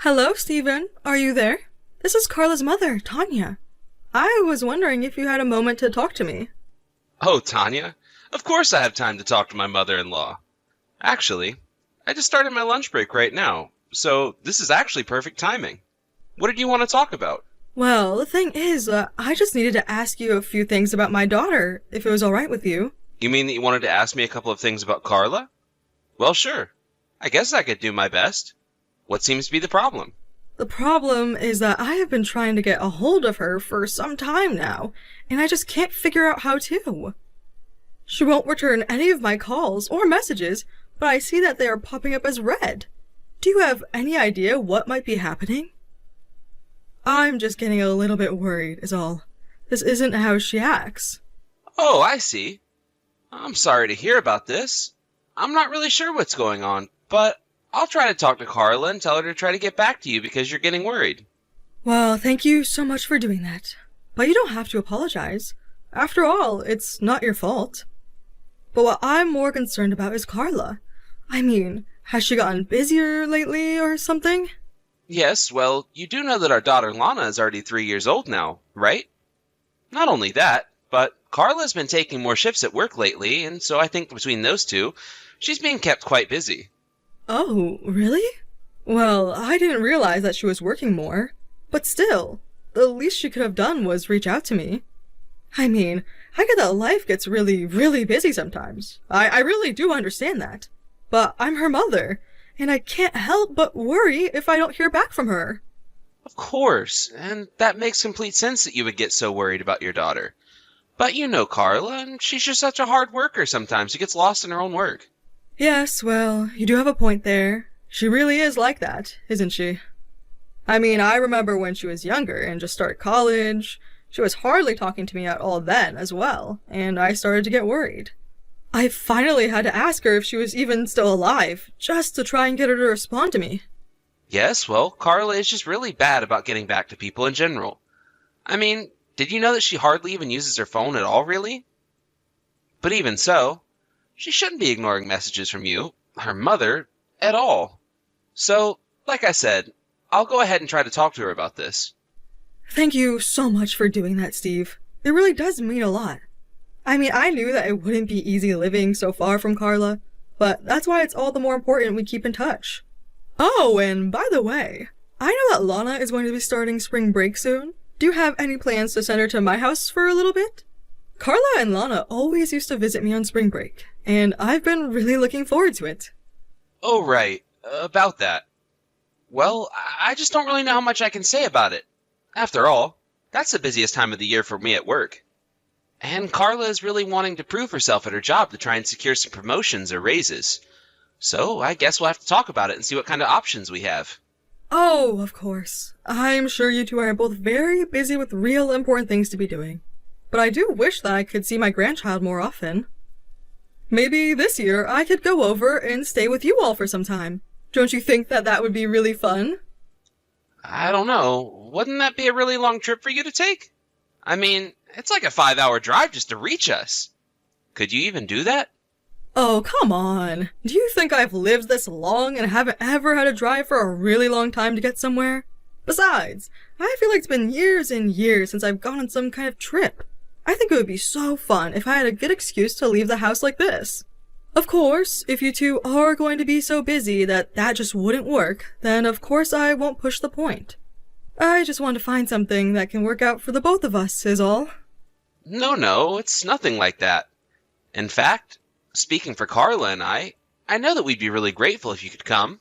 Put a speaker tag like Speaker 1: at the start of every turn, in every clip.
Speaker 1: Hello, Stephen. Are you there? This is Carla's mother, Tanya. I was wondering if you had a moment to talk to me.
Speaker 2: Oh, Tanya. Of course I have time to talk to my mother-in-law. Actually, I just started my lunch break right now, so this is actually perfect timing. What did you want to talk about?
Speaker 1: Well, the thing is, I just needed to ask you a few things about my daughter, if it was alright with you.
Speaker 2: You mean that you wanted to ask me a couple of things about Carla? Well, sure. I guess I could do my best. What seems to be the problem?
Speaker 1: The problem is that I have been trying to get a hold of her for some time now, and I just can't figure out how to. She won't return any of my calls or messages, but I see that they are popping up as read. Do you have any idea what might be happening? I'm just getting a little bit worried, is all. This isn't how she acts.
Speaker 2: Oh, I see. I'm sorry to hear about this. I'm not really sure what's going on, but I'll try to talk to Carla and tell her to try to get back to you because you're getting worried.
Speaker 1: Well, thank you so much for doing that. But you don't have to apologize. After all, it's not your fault. But what I'm more concerned about is Carla. I mean, has she gotten busier lately or something?
Speaker 2: Yes, well, you do know that our daughter Lana is already 3 years old now, right? Not only that, but Carla's been taking more shifts at work lately, and so I think between those two, she's being kept quite busy.
Speaker 1: Oh, really? Well, I didn't realize that she was working more. But still, the least she could have done was reach out to me. I mean, I get that life gets really, really busy sometimes. I really do understand that. But I'm her mother, and I can't help but worry if I don't hear back from her.
Speaker 2: Of course, and that makes complete sense that you would get so worried about your daughter. But you know Carla, and she's just such a hard worker sometimes. She gets lost in her own work.
Speaker 1: Yes, well, you do have a point there. She really is like that, isn't she? I mean, I remember when she was younger and just started college. She was hardly talking to me at all then as well, and I started to get worried. I finally had to ask her if she was even still alive, just to try and get her to respond to me.
Speaker 2: Yes, well, Carla is just really bad about getting back to people in general. I mean, did you know that she hardly even uses her phone at all, really? But even so, she shouldn't be ignoring messages from you, her mother, at all. So, like I said, I'll go ahead and try to talk to her about this.
Speaker 1: Thank you so much for doing that, Steve. It really does mean a lot. I mean, I knew that it wouldn't be easy living so far from Carla, but that's why it's all the more important we keep in touch. Oh, and by the way, I know that Lana is going to be starting spring break soon. Do you have any plans to send her to my house for a little bit? Carla and Lana always used to visit me on spring break, and I've been really looking forward to it.
Speaker 2: Oh, right. About that. Well, I just don't really know how much I can say about it. After all, that's the busiest time of the year for me at work. And Carla is really wanting to prove herself at her job to try and secure some promotions or raises. So I guess we'll have to talk about it and see what kind of options we have.
Speaker 1: Oh, of course. I'm sure you two are both very busy with real important things to be doing. But I do wish that I could see my grandchild more often. Maybe this year I could go over and stay with you all for some time. Don't you think that that would be really fun?
Speaker 2: I don't know. Wouldn't that be a really long trip for you to take? I mean, it's like a 5-hour drive just to reach us. Could you even do that?
Speaker 1: Oh, come on. Do you think I've lived this long and haven't ever had to drive for a really long time to get somewhere? Besides, I feel like it's been years and years since I've gone on some kind of trip. I think it would be so fun if I had a good excuse to leave the house like this. Of course, if you two are going to be so busy that that just wouldn't work, then of course I won't push the point. I just want to find something that can work out for the both of us, is all.
Speaker 2: No, it's nothing like that. In fact, speaking for Carla and I know that we'd be really grateful if you could come.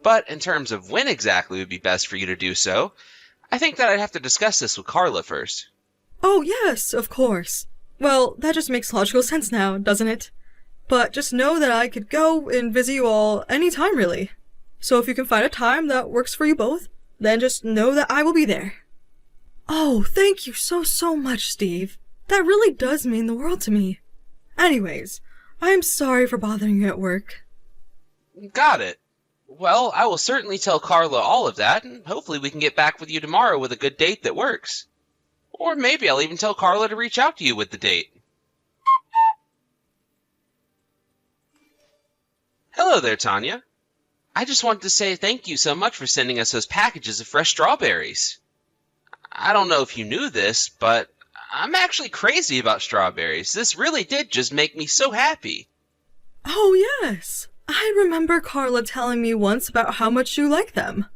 Speaker 2: But in terms of when exactly would be best for you to do so, I think that I'd have to discuss this with Carla first.
Speaker 1: Oh yes, of course. Well, that just makes logical sense now, doesn't it? But just know that I could go and visit you all anytime, really. So if you can find a time that works for you both, then just know that I will be there. Oh, thank you so much, Steve. That really does mean the world to me. Anyways, I'm sorry for bothering you at work.
Speaker 2: Got it. Well, I will certainly tell Carla all of that, and hopefully we can get back with you tomorrow with a good date that works. Or maybe I'll even tell Carla to reach out to you with the date. Hello there, Tanya. I just wanted to say thank you so much for sending us those packages of fresh strawberries. I don't know if you knew this, but I'm actually crazy about strawberries. This really did just make me so happy.
Speaker 1: Oh, yes. I remember Carla telling me once about how much you like them.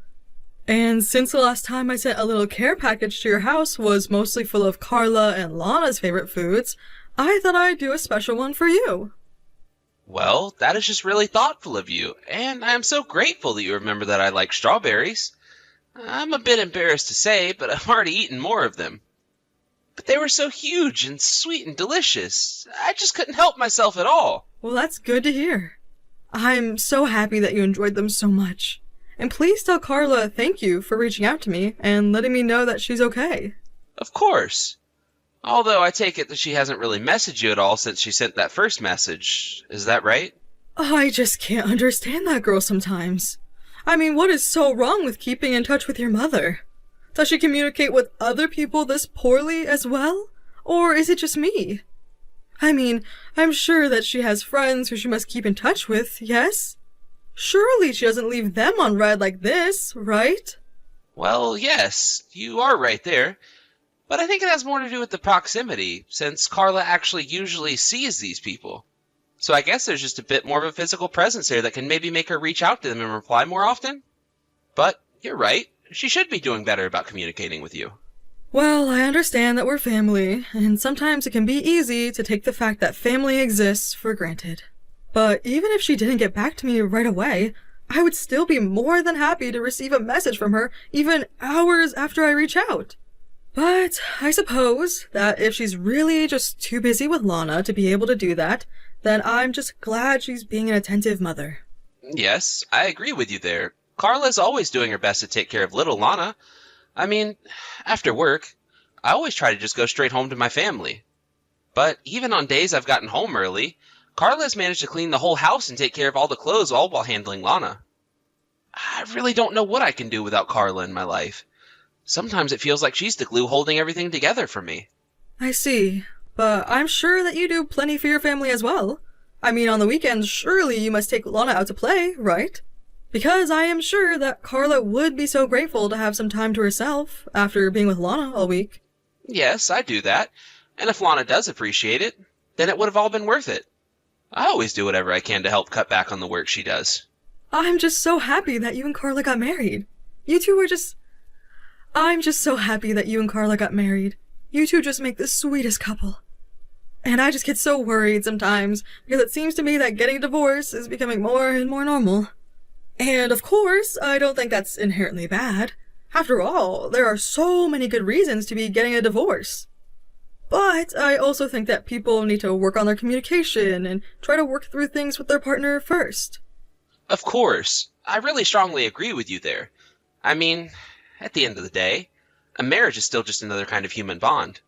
Speaker 1: And since the last time I sent a little care package to your house was mostly full of Carla and Lana's favorite foods, I thought I'd do a special one for you.
Speaker 2: Well, that is just really thoughtful of you, and I am so grateful that you remember that I like strawberries. I'm a bit embarrassed to say, but I've already eaten more of them. But they were so huge and sweet and delicious. I just couldn't help myself at all.
Speaker 1: Well, that's good to hear. I'm so happy that you enjoyed them so much. And please tell Carla thank you for reaching out to me and letting me know that she's okay.
Speaker 2: Of course. Although I take it that she hasn't really messaged you at all since she sent that first message. Is that right?
Speaker 1: I just can't understand that girl sometimes. I mean, what is so wrong with keeping in touch with your mother? Does she communicate with other people this poorly as well? Or is it just me? I mean, I'm sure that she has friends who she must keep in touch with, yes? Surely she doesn't leave them on red like this, right?
Speaker 2: Well, yes, you are right there. But I think it has more to do with the proximity, since Carla actually usually sees these people. So I guess there's just a bit more of a physical presence there that can maybe make her reach out to them and reply more often. But you're right, she should be doing better about communicating with you.
Speaker 1: Well, I understand that we're family, and sometimes it can be easy to take the fact that family exists for granted. But even if she didn't get back to me right away, I would still be more than happy to receive a message from her even hours after I reach out. But I suppose that if she's really just too busy with Lana to be able to do that, then I'm just glad she's being an attentive mother.
Speaker 2: Yes, I agree with you there. Carla's always doing her best to take care of little Lana. I mean, after work, I always try to just go straight home to my family. But even on days I've gotten home early, Carla has managed to clean the whole house and take care of all the clothes all while handling Lana. I really don't know what I can do without Carla in my life. Sometimes it feels like she's the glue holding everything together for me.
Speaker 1: I see, but I'm sure that you do plenty for your family as well. I mean, on the weekends, surely you must take Lana out to play, right? Because I am sure that Carla would be so grateful to have some time to herself after being with Lana all week.
Speaker 2: Yes, I do that. And if Lana does appreciate it, then it would have all been worth it. I always do whatever I can to help cut back on the work she does.
Speaker 1: I'm just so happy that you and Carla got married. You two are just... I'm just so happy that you and Carla got married. You two just make the sweetest couple. And I just get so worried sometimes, because it seems to me that getting a divorce is becoming more and more normal. And of course, I don't think that's inherently bad. After all, there are so many good reasons to be getting a divorce. But I also think that people need to work on their communication and try to work through things with their partner first.
Speaker 2: Of course, I really strongly agree with you there. I mean, at the end of the day, a marriage is still just another kind of human bond.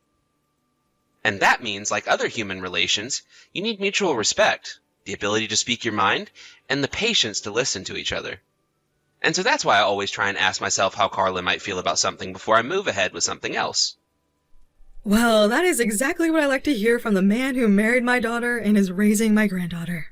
Speaker 2: And that means, like other human relations, you need mutual respect, the ability to speak your mind, and the patience to listen to each other. And so that's why I always try and ask myself how Carla might feel about something before I move ahead with something else.
Speaker 1: Well, that is exactly what I like to hear from the man who married my daughter and is raising my granddaughter.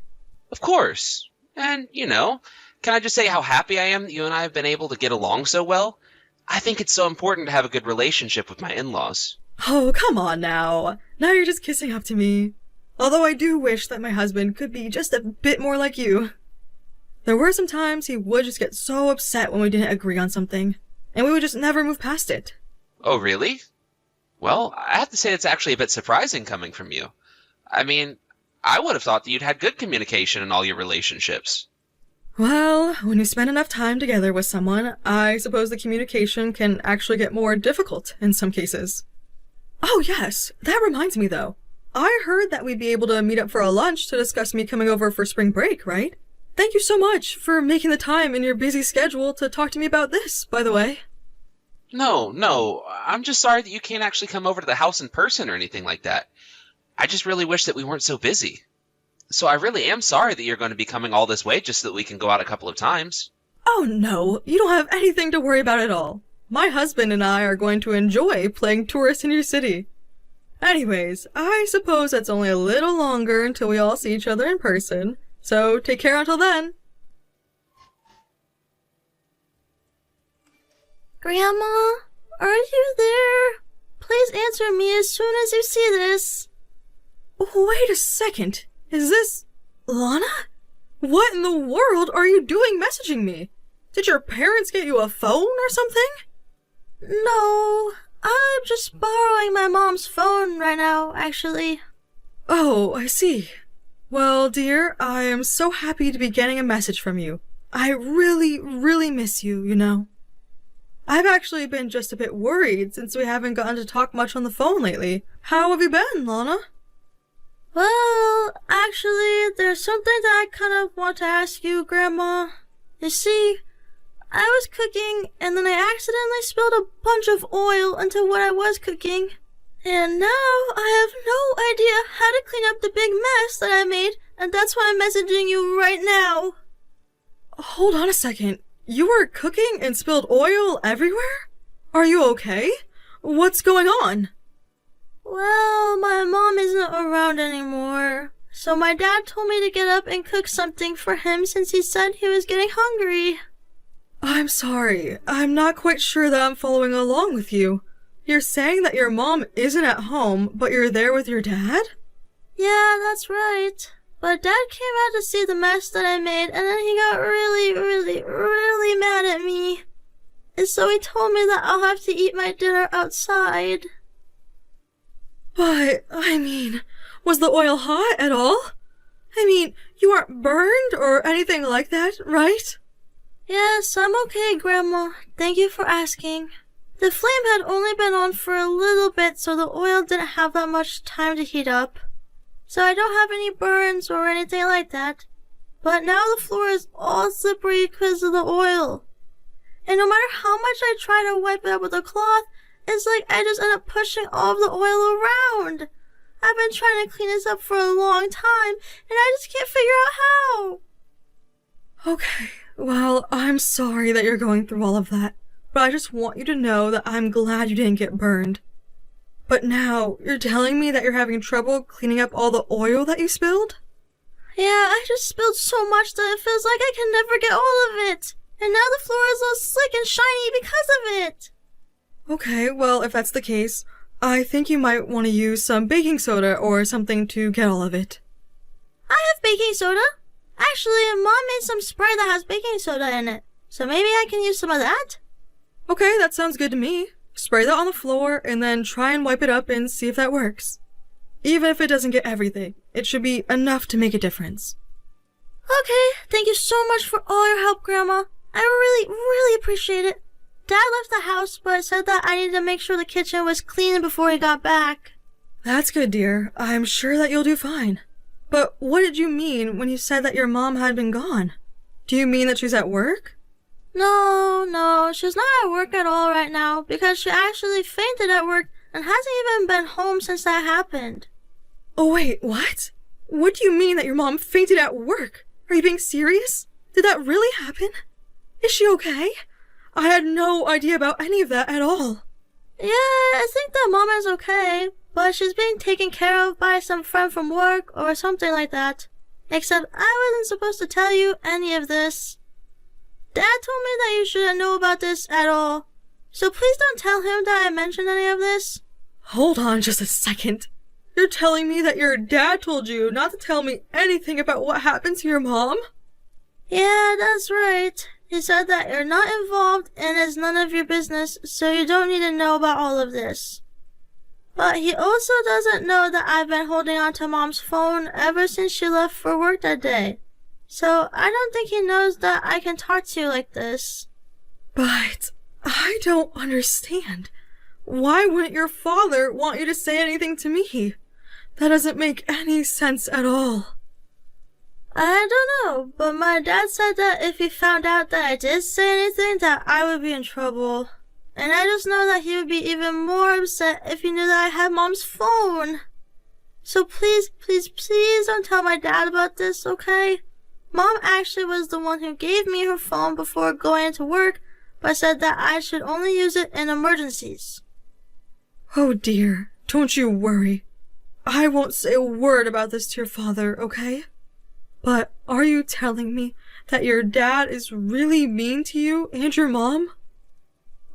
Speaker 2: Of course. And, can I just say how happy I am that you and I have been able to get along so well? I think it's so important to have a good relationship with my in-laws.
Speaker 1: Oh, come on now. Now you're just kissing up to me. Although I do wish that my husband could be just a bit more like you. There were some times he would just get so upset when we didn't agree on something, and we would just never move past it.
Speaker 2: Oh, really? Well, I have to say it's actually a bit surprising coming from you. I mean, I would have thought that you'd had good communication in all your relationships.
Speaker 1: Well, when you spend enough time together with someone, I suppose the communication can actually get more difficult in some cases. Oh yes, that reminds me though. I heard that we'd be able to meet up for a lunch to discuss me coming over for spring break, right? Thank you so much for making the time in your busy schedule to talk to me about this, by the way.
Speaker 2: No, I'm just sorry that you can't actually come over to the house in person or anything like that. I just really wish that we weren't so busy. So I really am sorry that you're going to be coming all this way just so that we can go out a couple of times.
Speaker 1: Oh no, you don't have anything to worry about at all. My husband and I are going to enjoy playing tourist in your city. Anyways, I suppose it's only a little longer until we all see each other in person, so take care until then.
Speaker 3: Grandma, are you there? Please answer me as soon as you see this.
Speaker 1: Wait a second. Is this Lana? What in the world are you doing messaging me? Did your parents get you a phone or something?
Speaker 3: No, I'm just borrowing my mom's phone right now, actually.
Speaker 1: Oh, I see. Well, dear, I am so happy to be getting a message from you. I really, really miss you, you know. I've actually been just a bit worried since we haven't gotten to talk much on the phone lately. How have you been, Lana?
Speaker 3: Well, actually, there's something that I kind of want to ask you, Grandma. You see, I was cooking and then I accidentally spilled a bunch of oil into what I was cooking. And now I have no idea how to clean up the big mess that I made, and that's why I'm messaging you right now.
Speaker 1: Hold on a second. You were cooking and spilled oil everywhere? Are you okay? What's going on?
Speaker 3: Well, my mom isn't around anymore, so my dad told me to get up and cook something for him since he said he was getting hungry.
Speaker 1: I'm sorry. I'm not quite sure that I'm following along with you. You're saying that your mom isn't at home, but you're there with your dad?
Speaker 3: Yeah, that's right. But Dad came out to see the mess that I made, and then he got really mad at me. And so he told me that I'll have to eat my dinner outside.
Speaker 1: But, I mean, was the oil hot at all? I mean, you aren't burned or anything like that, right?
Speaker 3: Yes, I'm okay, Grandma. Thank you for asking. The flame had only been on for a little bit, so the oil didn't have that much time to heat up. So I don't have any burns or anything like that. But now the floor is all slippery because of the oil. And no matter how much I try to wipe it up with a cloth, it's like I just end up pushing all of the oil around. I've been trying to clean this up for a long time, and I just can't figure out how.
Speaker 1: Okay, well, I'm sorry that you're going through all of that. But I just want you to know that I'm glad you didn't get burned. But now, you're telling me that you're having trouble cleaning up all the oil that you spilled?
Speaker 3: Yeah, I just spilled so much that it feels like I can never get all of it. And now the floor is all slick and shiny because of it.
Speaker 1: Okay, well, if that's the case, I think you might want to use some baking soda or something to get all of it.
Speaker 3: I have baking soda. Actually, Mom made some spray that has baking soda in it. So maybe I can use some of that?
Speaker 1: Okay, that sounds good to me. Spray that on the floor and then try and wipe it up and see if that works. Even if it doesn't get everything, it should be enough to make a difference.
Speaker 3: Okay, thank you so much for all your help, Grandma. I really appreciate it. Dad left the house, but said that I needed to make sure the kitchen was clean before he got back.
Speaker 1: That's good, dear. I'm sure that you'll do fine. But what did you mean when you said that your mom had been gone? Do you mean that she's at work?
Speaker 3: No, she's not at work at all right now because she actually fainted at work and hasn't even been home since that happened.
Speaker 1: Oh wait, what? What do you mean that your mom fainted at work? Are you being serious? Did that really happen? Is she okay? I had no idea about any of that at all.
Speaker 3: Yeah, I think that Mom is okay, but she's being taken care of by some friend from work or something like that. Except I wasn't supposed to tell you any of this. Dad told me that you shouldn't know about this at all. So please don't tell him that I mentioned any of this.
Speaker 1: Hold on just a second. You're telling me that your dad told you not to tell me anything about what happened to your mom?
Speaker 3: Yeah, that's right. He said that you're not involved and it's none of your business, so you don't need to know about all of this. But he also doesn't know that I've been holding on to Mom's phone ever since she left for work that day. So I don't think he knows that I can talk to you like this.
Speaker 1: But I don't understand. Why wouldn't your father want you to say anything to me? That doesn't make any sense at all.
Speaker 3: I don't know, but my dad said that if he found out that I did say anything, that I would be in trouble. And I just know that he would be even more upset if he knew that I had Mom's phone. So please don't tell my dad about this, okay? Mom actually was the one who gave me her phone before going to work, but said that I should only use it in emergencies.
Speaker 1: Oh dear, don't you worry. I won't say a word about this to your father, okay? But are you telling me that your dad is really mean to you and your mom?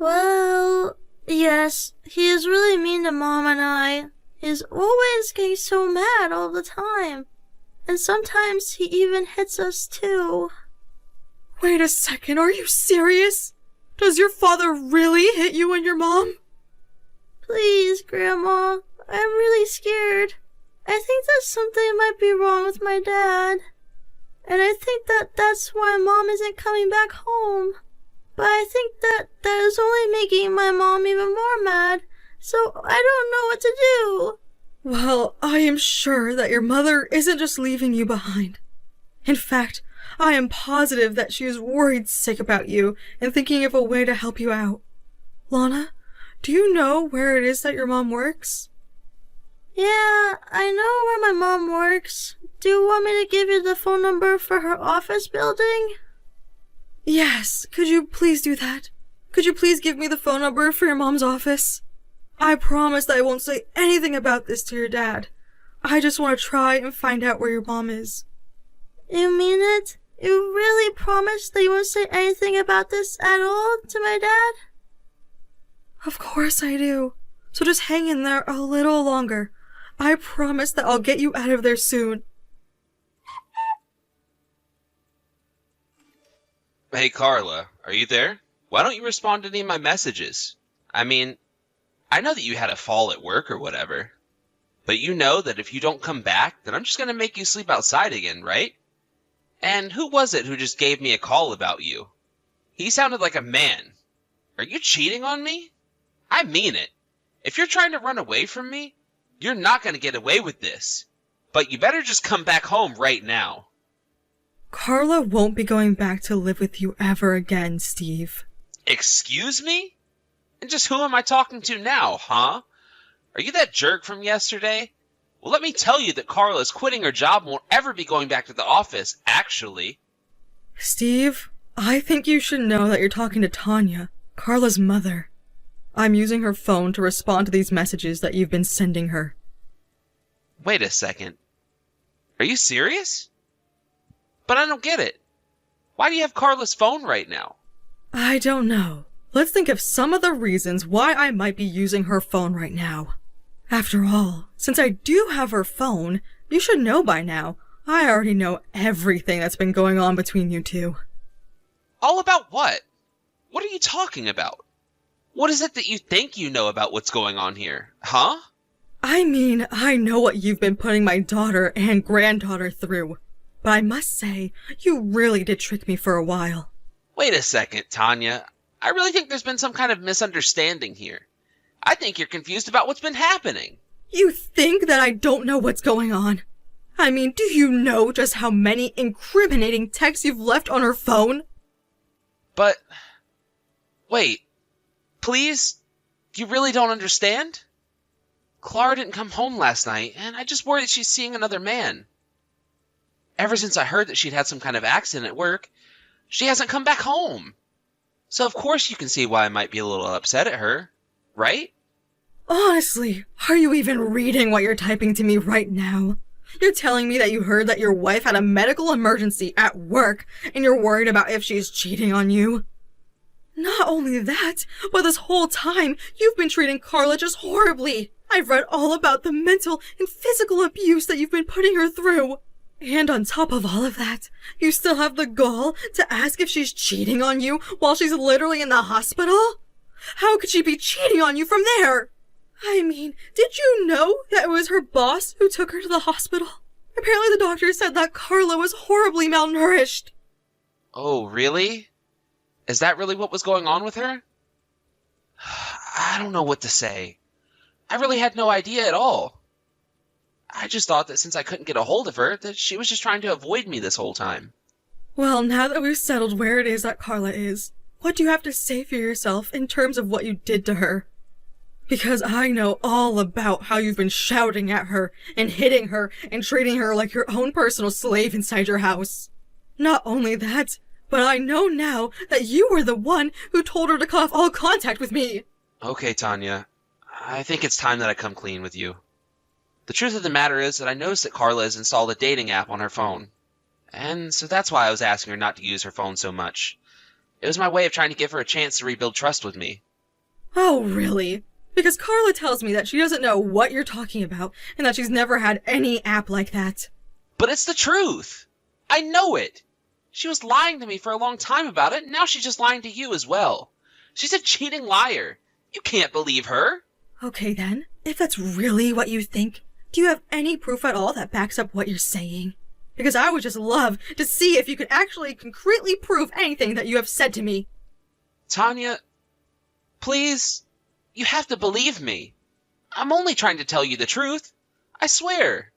Speaker 3: Well, yes, he is really mean to Mom and I. He's always getting so mad all the time. And sometimes he even hits us too.
Speaker 1: Wait a second, are you serious? Does your father really hit you and your mom?
Speaker 3: Please, Grandma, I'm really scared. I think that something might be wrong with my dad. And I think that that's why Mom isn't coming back home. But I think that is only making my mom even more mad, so I don't know what to do.
Speaker 1: Well, I am sure that your mother isn't just leaving you behind. In fact, I am positive that she is worried sick about you and thinking of a way to help you out. Lana, do you know where it is that your mom works?
Speaker 3: Yeah, I know where my mom works. Do you want me to give you the phone number for her office building?
Speaker 1: Yes, could you please do that? Could you please give me the phone number for your mom's office? I promise that I won't say anything about this to your dad. I just want to try and find out where your mom is.
Speaker 3: You mean it? You really promise that you won't say anything about this at all to my dad?
Speaker 1: Of course I do. So just hang in there a little longer. I promise that I'll get you out of there soon.
Speaker 2: Hey, Carla, are you there? Why don't you respond to any of my messages? I mean, I know that you had a fall at work or whatever, but you know that if you don't come back, then I'm just gonna make you sleep outside again, right? And who was it who just gave me a call about you? He sounded like a man. Are you cheating on me? I mean it. If you're trying to run away from me, you're not gonna get away with this. But you better just come back home right now.
Speaker 1: Carla won't be going back to live with you ever again, Steve.
Speaker 2: Excuse me? And just who am I talking to now, huh? Are you that jerk from yesterday? Well, let me tell you that Carla is quitting her job and won't ever be going back to the office, actually.
Speaker 1: Steve, I think you should know that you're talking to Tanya, Carla's mother. I'm using her phone to respond to these messages that you've been sending her.
Speaker 2: Wait a second. Are you serious? But I don't get it. Why do you have Carla's phone right now?
Speaker 1: I don't know. Let's think of some of the reasons why I might be using her phone right now. After all, since I do have her phone, you should know by now. I already know everything that's been going on between you two.
Speaker 2: All about what? What are you talking about? What is it that you think you know about what's going on here, huh?
Speaker 1: I mean, I know what you've been putting my daughter and granddaughter through. But I must say, you really did trick me for a while.
Speaker 2: Wait a second, Tanya. I really think there's been some kind of misunderstanding here. I think you're confused about what's been happening.
Speaker 1: You think that I don't know what's going on? I mean, do you know just how many incriminating texts you've left on her phone?
Speaker 2: But, wait, please? You really don't understand? Clara didn't come home last night, and I just worry that she's seeing another man. Ever since I heard that she'd had some kind of accident at work, she hasn't come back home. So of course you can see why I might be a little upset at her, right?
Speaker 1: Honestly, are you even reading what you're typing to me right now? You're telling me that you heard that your wife had a medical emergency at work, and you're worried about if she's cheating on you? Not only that, but this whole time, you've been treating Carla just horribly. I've read all about the mental and physical abuse that you've been putting her through. And on top of all of that, you still have the gall to ask if she's cheating on you while she's literally in the hospital? How could she be cheating on you from there? I mean, did you know that it was her boss who took her to the hospital? Apparently the doctor said that Carla was horribly malnourished.
Speaker 2: Oh, really? Is that really what was going on with her? I don't know what to say. I really had no idea at all. I just thought that since I couldn't get a hold of her, that she was just trying to avoid me this whole time.
Speaker 1: Well, now that we've settled where it is that Carla is, what do you have to say for yourself in terms of what you did to her? Because I know all about how you've been shouting at her and hitting her and treating her like your own personal slave inside your house. Not only that, but I know now that you were the one who told her to cut off all contact with me.
Speaker 2: Okay, Tanya. I think it's time that I come clean with you. The truth of the matter is that I noticed that Carla has installed a dating app on her phone. And so that's why I was asking her not to use her phone so much. It was my way of trying to give her a chance to rebuild trust with me.
Speaker 1: Oh, really? Because Carla tells me that she doesn't know what you're talking about and that she's never had any app like that.
Speaker 2: But it's the truth. I know it. She was lying to me for a long time about it, and now she's just lying to you as well. She's a cheating liar. You can't believe her.
Speaker 1: Okay then, if that's really what you think, do you have any proof at all that backs up what you're saying? Because I would just love to see if you could actually concretely prove anything that you have said to me.
Speaker 2: Tanya, please, you have to believe me. I'm only trying to tell you the truth. I swear.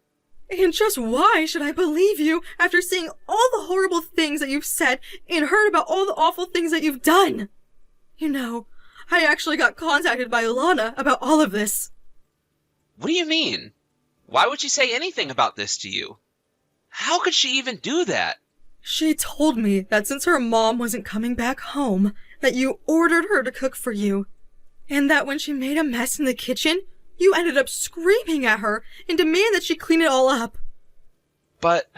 Speaker 1: And just why should I believe you after seeing all the horrible things that you've said and heard about all the awful things that you've done? You know, I actually got contacted by Lana about all of this.
Speaker 2: What do you mean? Why would she say anything about this to you? How could she even do that?
Speaker 1: She told me that since her mom wasn't coming back home, that you ordered her to cook for you. And that when she made a mess in the kitchen, you ended up screaming at her and demanded that she clean it all up.
Speaker 2: But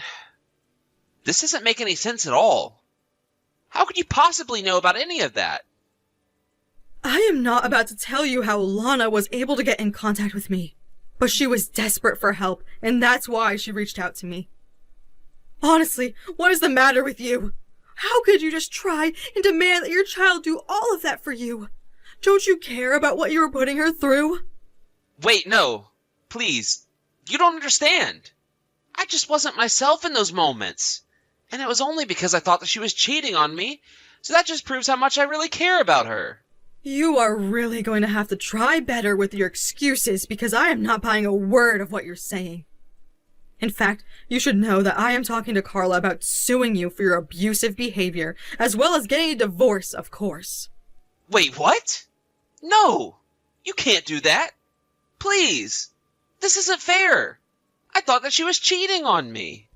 Speaker 2: this doesn't make any sense at all. How could you possibly know about any of that?
Speaker 1: I am not about to tell you how Lana was able to get in contact with me, but she was desperate for help, and that's why she reached out to me. Honestly, what is the matter with you? How could you just try and demand that your child do all of that for you? Don't you care about what you were putting her through?
Speaker 2: Wait, no. Please. You don't understand. I just wasn't myself in those moments. And it was only because I thought that she was cheating on me, so that just proves how much I really care about her.
Speaker 1: You are really going to have to try better with your excuses because I am not buying a word of what you're saying. In fact, you should know that I am talking to Carla about suing you for your abusive behavior, as well as getting a divorce, of course.
Speaker 2: Wait, what? No! You can't do that! Please! This isn't fair! I thought that she was cheating on me!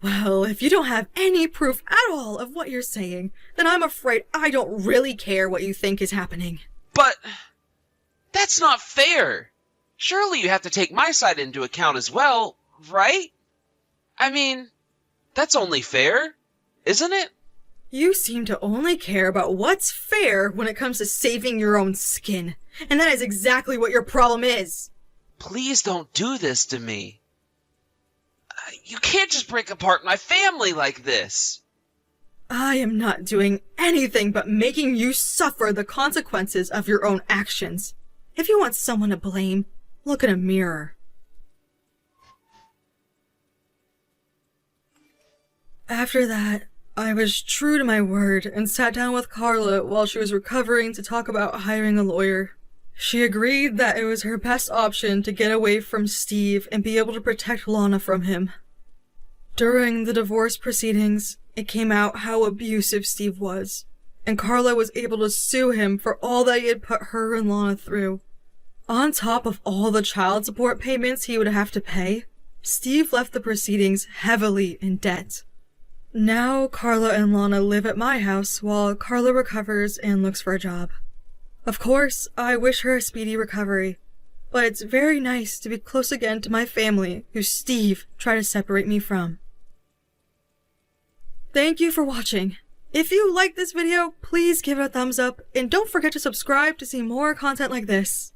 Speaker 1: Well, if you don't have any proof at all of what you're saying, then I'm afraid I don't really care what you think is happening.
Speaker 2: But that's not fair! Surely you have to take my side into account as well, right? I mean, that's only fair, isn't it?
Speaker 1: You seem to only care about what's fair when it comes to saving your own skin, and that is exactly what your problem is.
Speaker 2: Please don't do this to me. You can't just break apart my family like this.
Speaker 1: I am not doing anything but making you suffer the consequences of your own actions. If you want someone to blame, look in a mirror. After that, I was true to my word and sat down with Carla while she was recovering to talk about hiring a lawyer. She agreed that it was her best option to get away from Steve and be able to protect Lana from him. During the divorce proceedings, it came out how abusive Steve was, and Carla was able to sue him for all that he had put her and Lana through. On top of all the child support payments he would have to pay, Steve left the proceedings heavily in debt. Now Carla and Lana live at my house while Carla recovers and looks for a job. Of course, I wish her a speedy recovery, but it's very nice to be close again to my family who Steve tried to separate me from. Thank you for watching. If you liked this video, please give it a thumbs up and don't forget to subscribe to see more content like this.